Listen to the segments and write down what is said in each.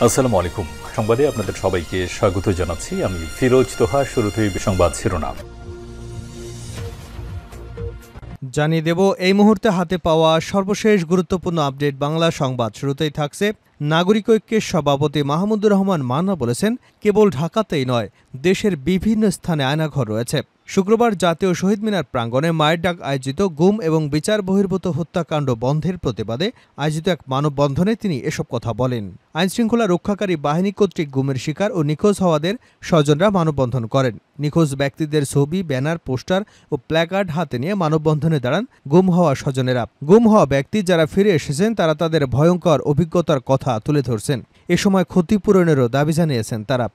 আসসালামু আলাইকুম। সংবাদে আপনাদের সবাইকে স্বাগত জানাচ্ছি। আমি ফিরোজ তোহা। শুরুতেই সংবাদ শিরোনাম জানিয়ে দেব এই মুহূর্তে হাতে পাওয়া সর্বশেষ গুরুত্বপূর্ণ আপডেট বাংলা সংবাদ। শুরুতেই থাকছে নাগরিক ঐক্যের সভাপতি মাহমুদুর রহমান মান্না বলেছেন, কেবল ঢাকাতেই নয়, দেশের বিভিন্ন স্থানে আয়নাঘর রয়েছে। শুক্রবার জাতীয় শহীদ মিনার প্রাঙ্গণে মায়ের ডাক আয়োজিত গুম এবং বিচার বহির্ভূত হত্যাকাণ্ড বন্ধের প্রতিবাদে আয়োজিত এক মানববন্ধনে তিনি এসব কথা বলেন। আইনশৃঙ্খলা রক্ষাকারী বাহিনী কর্তৃক গুমের শিকার ও নিখোঁজ হওয়াদের স্বজনরা মানববন্ধন করেন। নিখোঁজ ব্যক্তিদের ছবি, ব্যানার, পোস্টার ও প্ল্যাকার্ড হাতে নিয়ে মানববন্ধনে দাঁড়ান গুম হওয়া স্বজনেরা। গুম হওয়া ব্যক্তি যারা ফিরে এসেছেন তারা তাদের ভয়ঙ্কর অভিজ্ঞতার কথা তুলে ধরছেন। এ সময় ক্ষতিপূরণেরও দাবি জানিয়েছেন তারা।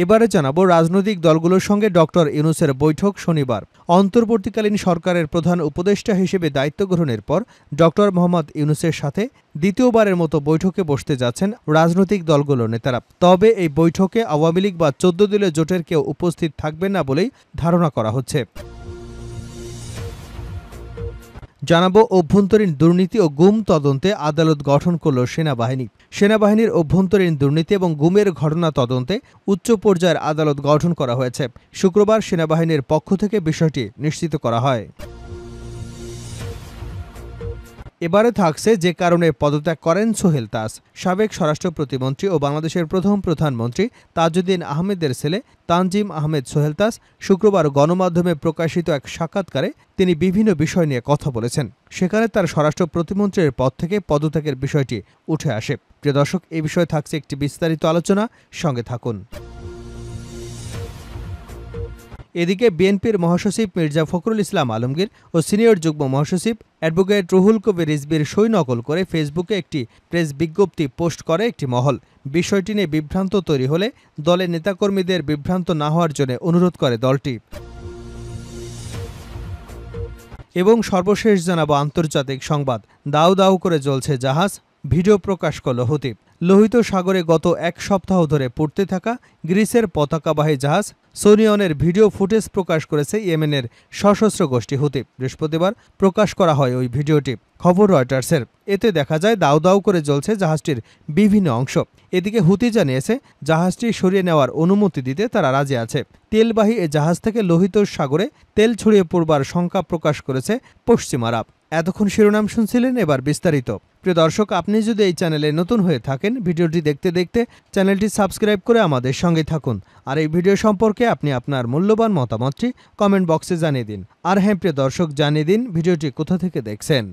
এবারে জানাবো রাজনৈতিক দলগুলোর সঙ্গে ডক্টর ইউনূসের বৈঠক শনিবার। অন্তর্বর্তীকালীন সরকারের প্রধান উপদেষ্টা হিসেবে দায়িত্ব গ্রহণের পর ডক্টর মোহাম্মদ ইউনূসের সাথে দ্বিতীয়বারের মতো বৈঠকে বসতে যাচ্ছেন রাজনৈতিক দলগুলোর নেতারা। তবে এই বৈঠকে আওয়ামী লীগ বা ১৪ দলীয় জোটের কেউ উপস্থিত থাকবেন না বলেই ধারণা করা হচ্ছে। জানাবো অভ্যন্তরীণ দুর্নীতি ও গুম তদন্তে আদালত গঠন করল সেনাবাহিনী। সেনাবাহিনীর অভ্যন্তরীণ দুর্নীতি এবং গুমের ঘটনা তদন্তে উচ্চ পর্যায়ের আদালত গঠন করা হয়েছে। শুক্রবার সেনাবাহিনীর পক্ষ থেকে বিষয়টি নিশ্চিত করা হয়। এবারে থাকছে যে কারণে পদত্যাগ করেন সোহেল তাজ। সাবেক স্বরাষ্ট্র প্রতিমন্ত্রী ও বাংলাদেশের প্রথম প্রধানমন্ত্রী তাজউদ্দিন আহমেদের ছেলে তানজিম আহমেদ সোহেল তাজ শুক্রবার গণমাধ্যমে প্রকাশিত এক সাক্ষাৎকারে তিনি বিভিন্ন বিষয় নিয়ে কথা বলেছেন। সেখানে তার স্বরাষ্ট্র প্রতিমন্ত্রীর পদ থেকে পদত্যাগের বিষয়টি উঠে আসে। প্রিয় দর্শক, এই বিষয়ে থাকছে একটি বিস্তারিত আলোচনা, সঙ্গে থাকুন। এদিকে বিএনপির মহাসচিব মির্জা ফখরুল ইসলাম আলমগীর ও সিনিয়র যুগ্ম মহাসচিব অ্যাডভোকেট রুহুল কবির রিজভীর সই নকল করে ফেসবুকে একটি প্রেস বিজ্ঞপ্তি পোস্ট করে একটি মহল। বিষয়টি নিয়ে বিভ্রান্ত তৈরি হলে দলের নেতাকর্মীদের বিভ্রান্ত না হওয়ার জন্য অনুরোধ করে দলটি। এবং সর্বশেষ জানাবো আন্তর্জাতিক সংবাদ। দাউ দাউ করে জ্বলছে জাহাজ, ভিডিও প্রকাশ করল হুতি। লোহিত সাগরে গত এক সপ্তাহ ধরে পড়তে থাকা গ্রিসের পতাকাবাহী জাহাজ সোনিয়নের ভিডিও ফুটেজ প্রকাশ করেছে ইয়েমেনের সশস্ত্র গোষ্ঠী হুতি। বৃহস্পতিবার প্রকাশ করা হয় ওই ভিডিওটি, খবর রয়টার্সের। এতে দেখা যায় দাউ দাউ করে জ্বলছে জাহাজটির বিভিন্ন অংশ। এদিকে হুতি জানিয়েছে জাহাজটি সরিয়ে নেওয়ার অনুমতি দিতে তারা রাজি আছে। তেলবাহী এ জাহাজ থেকে লোহিত সাগরে তেল ছড়িয়ে পড়বার শঙ্কা প্রকাশ করেছে পশ্চিমারা। এতক্ষণ শিরোনাম শুনছিলেন, এবার বিস্তারিত। প্রিয় দর্শক, আপনি যদি এই চ্যানেলে নতুন হয়ে থাকেন, ভিডিওটি দেখতে দেখতে চ্যানেলটি সাবস্ক্রাইব করে আমাদের সঙ্গে থাকুন। আর এই ভিডিও সম্পর্কে আপনি আপনার মূল্যবান মতামতটি কমেন্ট বক্সে জানিয়ে দিন। আর হ্যাঁ প্রিয় দর্শক, জানিয়ে দিন ভিডিওটি কোথা থেকে দেখছেন।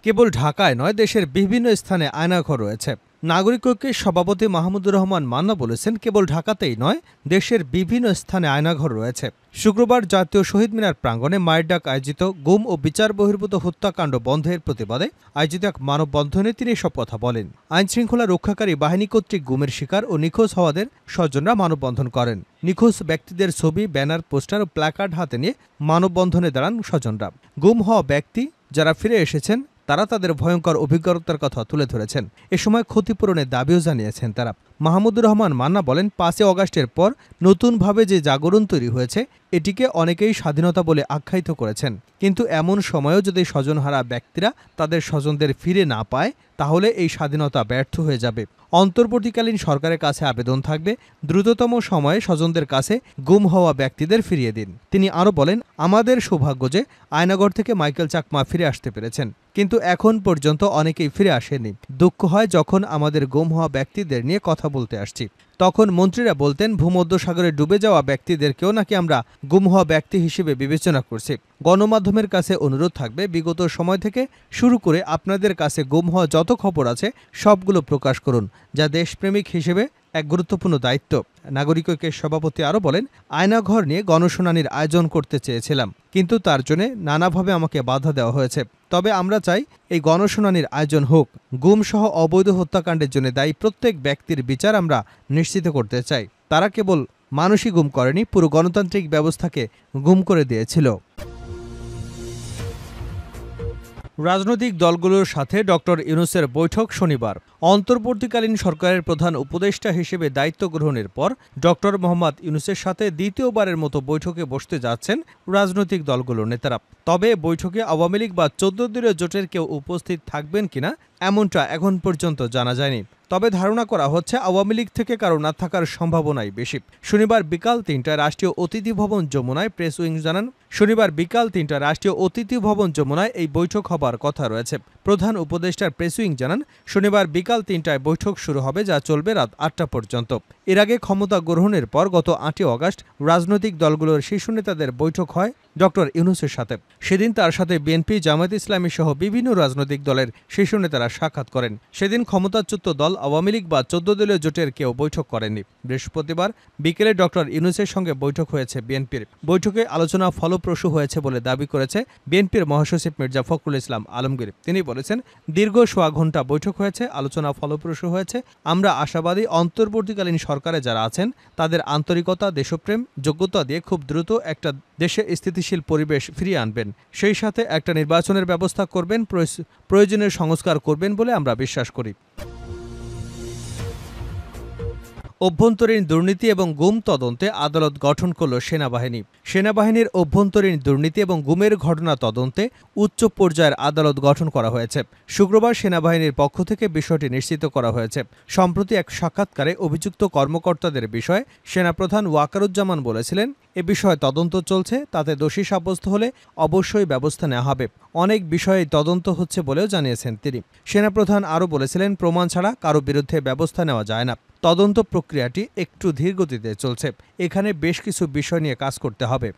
কেবল ঢাকায় নয়, দেশের বিভিন্ন স্থানে আয়নাঘর রয়েছে। নাগরিক ঐক্যের সভাপতি মাহমুদুর রহমান মান্না বলেছেন, কেবল ঢাকাতেই নয়, দেশের বিভিন্ন স্থানে আয়নাঘর রয়েছে। শুক্রবার জাতীয় শহীদ মিনার প্রাঙ্গণে মায়ের ডাক আয়োজিত গুম ও বিচার বহির্ভূত হত্যাকাণ্ড বন্ধের প্রতিবাদে আয়োজিত এক মানববন্ধনে তিনি এসব কথা বলেন। আইনশৃঙ্খলা রক্ষাকারী বাহিনী কর্তৃক গুমের শিকার ও নিখোঁজ হওয়াদের স্বজনরা মানববন্ধন করেন। নিখোঁজ ব্যক্তিদের ছবি, ব্যানার, পোস্টার ও প্ল্যাকার্ড হাতে নিয়ে মানববন্ধনে দাঁড়ান স্বজনরা। গুম হওয়া ব্যক্তি যারা ফিরে এসেছেন তারা তাদের ভয়ঙ্কর অভিজ্ঞতার কথা তুলে ধরেছেন। এ সময় ক্ষতিপূরণের দাবিও জানিয়েছেন তারা। মাহমুদুর রহমান মান্না বলেন, ৫ই অগাস্টের পর নতুনভাবে যে জাগরণ তৈরি হয়েছে এটিকে অনেকেই স্বাধীনতা বলে আখ্যায়িত করেছেন। কিন্তু এমন সময়েও যদি স্বজনহারা ব্যক্তিরা তাদের স্বজনদের ফিরে না পায়, তাহলে এই স্বাধীনতা ব্যর্থ হয়ে যাবে। অন্তর্বর্তীকালীন সরকারের কাছে আবেদন থাকবে, দ্রুততম সময়ে স্বজনদের কাছে গুম হওয়া ব্যক্তিদের ফিরিয়ে দিন। তিনি আরও বলেন, আমাদের সৌভাগ্য যে আয়নাগর থেকে মাইকেল চাকমা ফিরে আসতে পেরেছেন, কিন্তু এখন পর্যন্ত অনেকেই ফিরে আসেনি। দুঃখ হয় যখন আমাদের গুম হওয়া ব্যক্তিদের নিয়ে কথা বলতে আসছি, তখন মন্ত্রীরা বলতেন ভূমধ্যসাগরে ডুবে যাওয়া ব্যক্তিদেরকেও নাকি আমরা গুম হওয়া ব্যক্তি হিসেবে বিবেচনা করছি। গণমাধ্যমের কাছে অনুরোধ থাকবে, বিগত সময় থেকে শুরু করে আপনাদের কাছে গুম হওয়া যত খবর আছে সবগুলো প্রকাশ করুন, যা দেশপ্রেমিক হিসেবে এক গুরুত্বপূর্ণ দায়িত্ব। নাগরিক ঐক্যের সভাপতি আরও বলেন, আয়নাঘর নিয়ে গণশুনানির আয়োজন করতে চেয়েছিলাম, কিন্তু তার জন্য নানাভাবে আমাকে বাধা দেওয়া হয়েছে। তবে আমরা চাই এই গণশুনানির আয়োজন হোক। গুমসহ অবৈধ হত্যাকাণ্ডের জন্য দায়ী প্রত্যেক ব্যক্তির বিচার আমরা নিশ্চিত করতে চাই। তারা কেবল মানুষই গুম করেনি, পুরো গণতান্ত্রিক ব্যবস্থাকে গুম করে দিয়েছিল। রাজনৈতিক দলগুলোর সাথে ডক্টর ইউনূসের বৈঠক শনিবার। অন্তর্বর্তীকালীন সরকারের প্রধান উপদেষ্টা হিসেবে দায়িত্ব গ্রহণের পর ডক্টর মোহাম্মদ ইউনূসের সাথে দ্বিতীয়বারের মতো বৈঠকে বসতে যাচ্ছেন রাজনৈতিক দলগুলোর নেতারা। তবে বৈঠকে আওয়ামী লীগ বা ১৪ দলীয় জোটের কেউ উপস্থিত থাকবেন কিনা এমনটা এখন পর্যন্ত জানা যায়নি। তবে ধারণা করা হচ্ছে আওয়ামী লীগ থেকে কারো না থাকার সম্ভাবনাই বেশি। শনিবার বিকাল ৩টায় রাষ্ট্রীয় অতিথি ভবন যমুনায় প্রেস উইং জানান, শনিবার বিকাল ৩টায় রাষ্ট্রীয় অতিথি ভবন যমুনায় এই বৈঠক হবার কথা রয়েছে। প্রধান উপদেষ্টার প্রেস উইং জানান, শনিবার বিকাল ৩টায় বৈঠক শুরু হবে, যা চলবে রাত ৮টা পর্যন্ত। এর আগে ক্ষমতা গ্রহণের পর গত ৮ই আগস্ট রাজনৈতিক দলগুলোর শীর্ষ নেতাদের বৈঠক হয় ডক্টর ইউনূসের সাথে। সেদিন তার সাথে বিএনপি, জামায়াত ইসলামী সহ বিভিন্ন রাজনৈতিক দলের শীর্ষ নেতারা সাক্ষাৎ করেন। সেদিন ক্ষমতাচ্যুত দল আওয়ামী লীগ বা ১৪ দলীয় জোটের কেউ বৈঠক করেননি। বৃহস্পতিবার বিকেলে ডক্টর ইউনূসের সঙ্গে বৈঠক হয়েছে বিএনপির। বৈঠকে আলোচনা ফলপ্রসূ হয়েছে বলে দাবি করেছে বিএনপির মহাসচিব মির্জা ফখরুল ইসলাম আলমগীর। তিনি বলেছেন, দীর্ঘ সোয়া ঘণ্টা বৈঠক হয়েছে, আলোচনা ফলপ্রসূ হয়েছে। আমরা আশাবাদী অন্তর্বর্তীকালীন সরকারে যারা আছেন তাদের আন্তরিকতা, দেশপ্রেম, যোগ্যতা দিয়ে খুব দ্রুত একটা দেশে স্থিতিশীল পরিবেশ ফিরিয়ে আনবেন। সেই সাথে একটা নির্বাচনের ব্যবস্থা করবেন, প্রয়োজনীয় সংস্কার করবেন বলে আমরা বিশ্বাস করি। অভ্যন্তরীণ দুর্নীতি এবং গুম তদন্তে আদালত গঠন করল সেনাবাহিনী। সেনাবাহিনীর অভ্যন্তরীণ দুর্নীতি এবং গুমের ঘটনা তদন্তে উচ্চ পর্যায়ের আদালত গঠন করা হয়েছে। শুক্রবার সেনাবাহিনীর পক্ষ থেকে বিষয়টি নিশ্চিত করা হয়েছে। সম্প্রতি এক সাক্ষাৎকারে অভিযুক্ত কর্মকর্তাদের বিষয়ে সেনাপ্রধান ওয়াকারুজ্জামান বলেছিলেন, এ বিষয়ে তদন্ত চলছে, তাতে দোষী সাব্যস্ত হলে অবশ্যই ব্যবস্থা নেওয়া হবে। অনেক বিষয়ে তদন্ত হচ্ছে বলেও জানিয়েছেন তিনি। সেনাপ্রধান আরও বলেছিলেন, প্রমাণ ছাড়া কারো বিরুদ্ধে ব্যবস্থা নেওয়া যায় না। তদন্ত প্রক্রিয়াটি একটু ধীরগতিতে চলছে। এখানে বেশ কিছু বিষয় নিয়ে কাজ করতে হবে।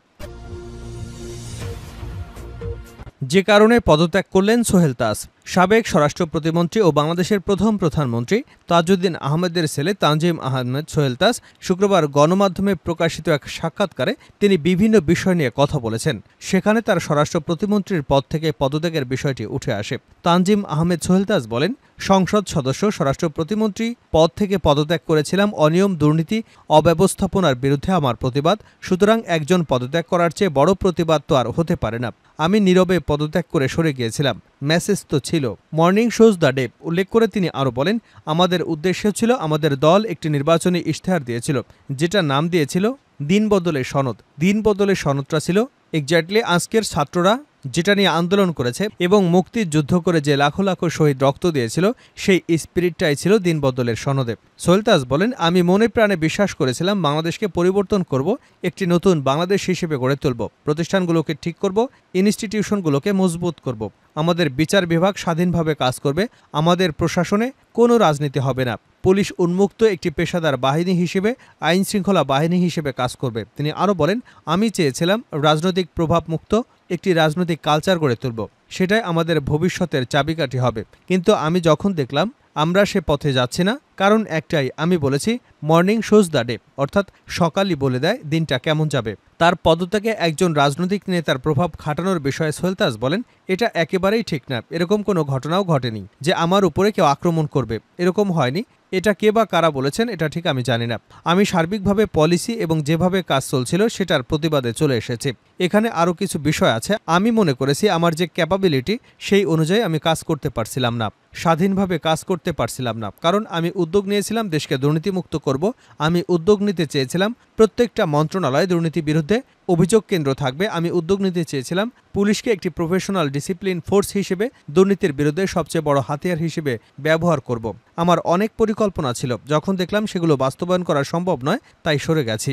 যে কারণে পদত্যাগ করলেন সোহেল তাজ। সাবেক স্বরাষ্ট্র প্রতিমন্ত্রী ও বাংলাদেশের প্রথম প্রধানমন্ত্রী তাজউদ্দিন আহমেদের ছেলে তানজিম আহমেদ সোহেল তাজ শুক্রবার গণমাধ্যমে প্রকাশিত এক সাক্ষাৎকারে তিনি বিভিন্ন বিষয় নিয়ে কথা বলেছেন। সেখানে তার স্বরাষ্ট্র প্রতিমন্ত্রীর পদ থেকে পদত্যাগের বিষয়টি উঠে আসে। তানজিম আহমেদ সোহেল তাজ বলেন, সংসদ সদস্য, স্বরাষ্ট্র প্রতিমন্ত্রী পদ থেকে পদত্যাগ করেছিলাম। অনিয়ম, দুর্নীতি, অব্যবস্থাপনার বিরুদ্ধে আমার প্রতিবাদ। সুতরাং একজন পদত্যাগ করার চেয়ে বড় প্রতিবাদ তো আর হতে পারে না। আমি নীরবে পদত্যাগ করে সরে গিয়েছিলাম। মেসেজ তো ছিল। মর্নিং শোজ দ্য ডে উল্লেখ করে তিনি আরও বলেন, আমাদের উদ্দেশ্য ছিল, আমাদের দল একটি নির্বাচনী ইশতেহার দিয়েছিল, যেটা নাম দিয়েছিল দিন বদলের সনদ। দিন বদলের সনদটা ছিল এক্স্যাক্টলি আজকের ছাত্ররা যেটা নিয়ে আন্দোলন করেছে এবং মুক্তির যুদ্ধ করে যে লাখো লাখো শহীদ রক্ত দিয়েছিল, সেই স্পিরিটটাই ছিল দিন বদলের সনদে। সোহেল তাজ বলেন, আমি মনে প্রাণে বিশ্বাস করেছিলাম বাংলাদেশকে পরিবর্তন করব, একটি নতুন বাংলাদেশ হিসেবে গড়ে তুলব, প্রতিষ্ঠানগুলোকে ঠিক করব, ইনস্টিটিউশনগুলোকে মজবুত করব, আমাদের বিচার বিভাগ স্বাধীনভাবে কাজ করবে, আমাদের প্রশাসনে কোনো রাজনীতি হবে না, পুলিশ উন্মুক্ত একটি পেশাদার বাহিনী হিসেবে, আইন শৃঙ্খলা বাহিনী হিসেবে কাজ করবে। তিনি আরও বলেন, আমি চেয়েছিলাম রাজনৈতিক প্রভাব মুক্ত একটি রাজনৈতিক কালচার গড়ে তুলব, সেটাই আমাদের ভবিষ্যতের চাবিকাঠি হবে। কিন্তু আমি যখন দেখলাম আমরা সে পথে যাচ্ছি না, কারণ একটাই, আমি বলেছি মর্নিং শোজ দ্য ডে, অর্থাৎ সকালই বলে দেয় দিনটা কেমন যাবে। তার পদত্যাগে একজন রাজনৈতিক নেতার প্রভাব খাটানোর বিষয়ে সোহেল তাজ বলেন, এটা একেবারেই ঠিক না। এরকম কোনো ঘটনাও ঘটেনি যে আমার উপরে কেউ আক্রমণ করবে, এরকম হয়নি। এটা কে বা কারা বলেছেন এটা ঠিক আমি জানি না। আমি সার্বিকভাবে পলিসি এবং যেভাবে কাজ চলছিল সেটার প্রতিবাদে চলে এসেছি। এখানে আরও কিছু বিষয় আছে। আমি মনে করেছি আমার যে ক্যাপাবিলিটি সেই অনুযায়ী আমি কাজ করতে পারছিলাম না, স্বাধীনভাবে কাজ করতে পারছিলাম না, কারণ আমি উদ্যোগ নিয়েছিলাম দেশকে দুর্নীতিমুক্ত করব। আমি উদ্যোগ নিতে চেয়েছিলাম প্রত্যেকটা মন্ত্রণালয়ে দুর্নীতি বিরুদ্ধে অভিযোগ কেন্দ্র থাকবে। আমি উদ্যোগ নিতে চেয়েছিলাম পুলিশকে একটি প্রফেশনাল ডিসিপ্লিন ফোর্স হিসেবে দুর্নীতির বিরুদ্ধে সবচেয়ে বড় হাতিয়ার হিসেবে ব্যবহার করব। আমার অনেক পরিকল্পনা ছিল, যখন দেখলাম সেগুলো বাস্তবায়ন করা সম্ভব নয়, তাই সরে গেছি।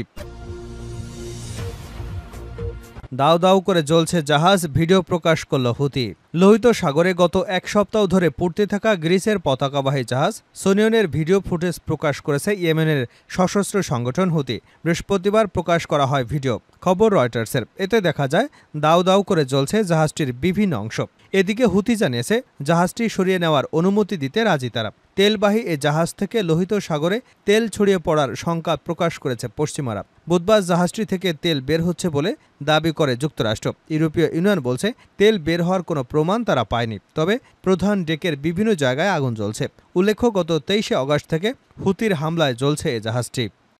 দাউ দাউ করে জ্বলছে জাহাজ, ভিডিও প্রকাশ করল হুতি। লোহিত সাগরে গত এক সপ্তাহ ধরে পড়তে থাকা গ্রিসের পতাকাবাহী জাহাজ সোনিয়নের ভিডিও ফুটেজ প্রকাশ করেছে ইয়েমেনের সশস্ত্র সংগঠন হুতি। বৃহস্পতিবার প্রকাশ করা হয় ভিডিও, খবর রয়টার্সের। এতে দেখা যায় দাউ দাউ করে জ্বলছে জাহাজটির বিভিন্ন অংশ। এদিকে হুতি জানিয়েছে জাহাজটি সরিয়ে নেওয়ার অনুমতি দিতে রাজি তারা। তেলবাহী এ জাহাজ থেকে লোহিত সাগরে তেল ছড়িয়ে পড়ার শঙ্কা প্রকাশ করেছে পশ্চিমারা। বুধবার জাহাজটি থেকে তেল বের হচ্ছে বলে দাবি করে যুক্তরাষ্ট্র। ইউরোপীয় ইউনিয়ন বলছে তেল বের হওয়ার কোনো প্রমাণ তারা পায়নি, তবে প্রধান ডেকের বিভিন্ন জায়গায় আগুন জ্বলছে। উল্লেখ্য, গত 23শে আগস্ট থেকে হুতির হামলায় জ্বলছে এ জাহাজটি।